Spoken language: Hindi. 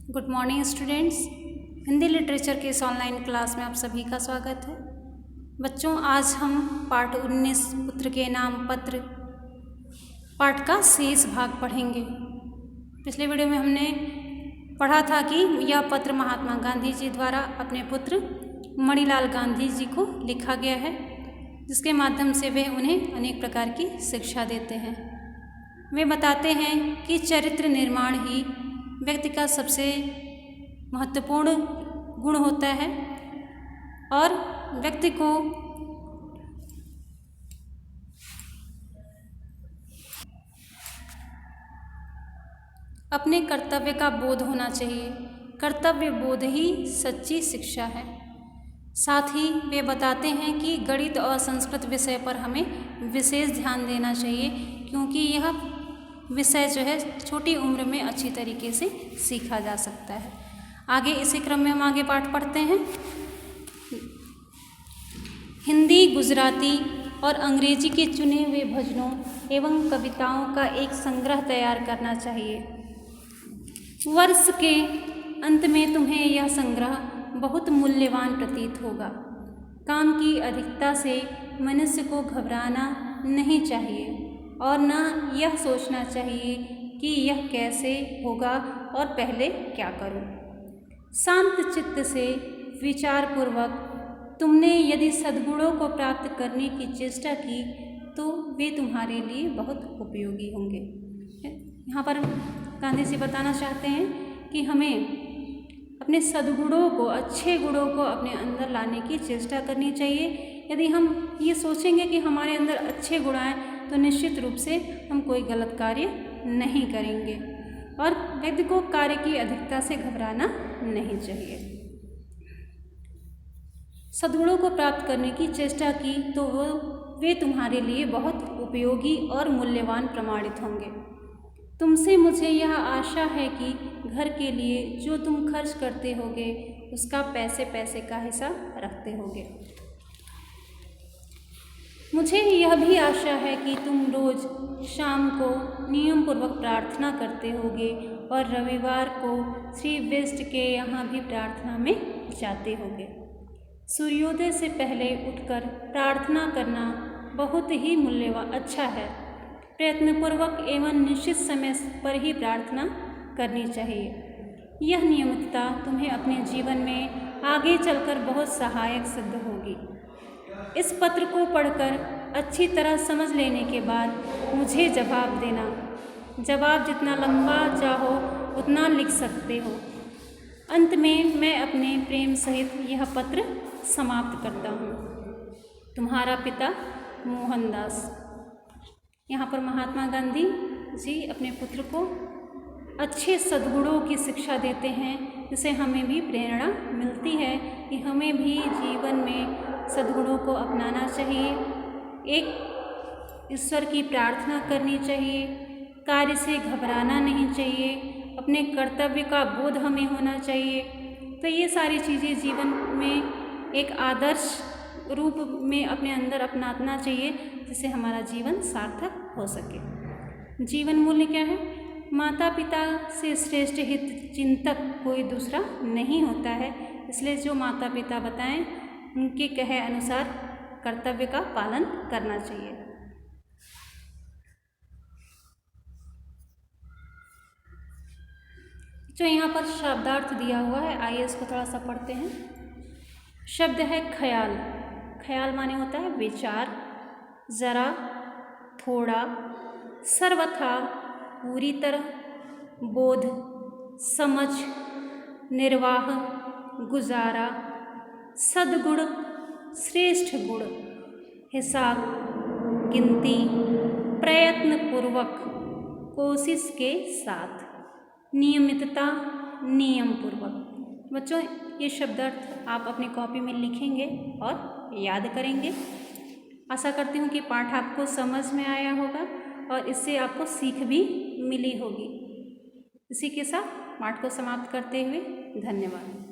Good morning students. Hindi literature के इस ऑनलाइन क्लास में आप सभी का स्वागत है। बच्चों, आज हम पाठ 19 पुत्र के नाम पत्र पाठ का शेष भाग पढ़ेंगे। पिछले वीडियो में हमने पढ़ा था कि यह पत्र महात्मा गांधी जी द्वारा अपने पुत्र मणिलाल गांधी जी को लिखा गया है, जिसके माध्यम से वे उन्हें अनेक प्रकार की शिक्षा देते हैं। वे बताते हैं कि चरित्र निर्माण ही व्यक्ति का सबसे महत्वपूर्ण गुण होता है और व्यक्ति को अपने कर्तव्य का बोध होना चाहिए। कर्तव्य बोध ही सच्ची शिक्षा है। साथ ही वे बताते हैं कि गणित और संस्कृत विषय पर हमें विशेष ध्यान देना चाहिए, क्योंकि यह विषय जो है छोटी उम्र में अच्छी तरीके से सीखा जा सकता है। आगे इसी क्रम में हम आगे पाठ पढ़ते हैं। हिंदी, गुजराती और अंग्रेजी के चुने हुए भजनों एवं कविताओं का एक संग्रह तैयार करना चाहिए। वर्ष के अंत में तुम्हें यह संग्रह बहुत मूल्यवान प्रतीत होगा। काम की अधिकता से मनुष्य को घबराना नहीं चाहिए और न यह सोचना चाहिए कि यह कैसे होगा और पहले क्या करूं। शांत चित्त से विचारपूर्वक तुमने यदि सद्गुणों को प्राप्त करने की चेष्टा की तो वे तुम्हारे लिए बहुत उपयोगी होंगे। यहाँ पर गांधी जी बताना चाहते हैं कि हमें अपने सद्गुणों को, अच्छे गुणों को अपने अंदर लाने की चेष्टा करनी चाहिए। यदि हम ये सोचेंगे कि हमारे अंदर अच्छे गुण आए तो निश्चित रूप से हम कोई गलत कार्य नहीं करेंगे और व्यक्ति को कार्य की अधिकता से घबराना नहीं चाहिए। सद्गुणों को प्राप्त करने की चेष्टा की तो वे तुम्हारे लिए बहुत उपयोगी और मूल्यवान प्रमाणित होंगे। तुमसे मुझे यह आशा है कि घर के लिए जो तुम खर्च करते होगे उसका पैसे पैसे का हिसाब रखते होगे। मुझे यह भी आशा है कि तुम रोज़ शाम को नियमपूर्वक प्रार्थना करते होगे और रविवार को श्री वेस्ट के यहाँ भी प्रार्थना में जाते होगे। सूर्योदय से पहले उठकर प्रार्थना करना बहुत ही मूल्यवान अच्छा है। प्रयत्नपूर्वक एवं निश्चित समय पर ही प्रार्थना करनी चाहिए। यह नियमितता तुम्हें अपने जीवन में आगे चलकर बहुत सहायक सिद्ध होगी। इस पत्र को पढ़कर अच्छी तरह समझ लेने के बाद मुझे जवाब देना। जवाब जितना लंबा चाहो उतना लिख सकते हो। अंत में मैं अपने प्रेम सहित यह पत्र समाप्त करता हूँ। तुम्हारा पिता मोहनदास। यहाँ पर महात्मा गांधी जी अपने पुत्र को अच्छे सद्गुणों की शिक्षा देते हैं, जिससे हमें भी प्रेरणा मिलती है कि हमें भी जीवन में सद्गुणों को अपनाना चाहिए। एक ईश्वर की प्रार्थना करनी चाहिए, कार्य से घबराना नहीं चाहिए, अपने कर्तव्य का बोध हमें होना चाहिए। तो ये सारी चीज़ें जीवन में एक आदर्श रूप में अपने अंदर अपनाना चाहिए, जिससे हमारा जीवन सार्थक हो सके। जीवन मूल्य क्या है? माता पिता से श्रेष्ठ हित चिंतक कोई दूसरा नहीं होता है। इसलिए जो माता पिता बताएं उनके कहे अनुसार कर्तव्य का पालन करना चाहिए। जो यहाँ पर शब्दार्थ दिया हुआ है, आइए इसको थोड़ा सा पढ़ते हैं। शब्द है ख्याल। ख्याल माने होता है विचार, जरा, थोड़ा, सर्वथा, पूरी तरह, बोध, समझ, निर्वाह, गुजारा, सद्गुण, श्रेष्ठ गुण, हिसाब, गिनती, प्रयत्नपूर्वक, कोशिश के साथ, नियमितता, नियमपूर्वक। बच्चों, ये शब्दार्थ आप अपनी कॉपी में लिखेंगे और याद करेंगे। आशा करती हूँ कि पाठ आपको समझ में आया होगा और इससे आपको सीख भी मिली होगी। इसी के साथ पाठ को समाप्त करते हुए धन्यवाद।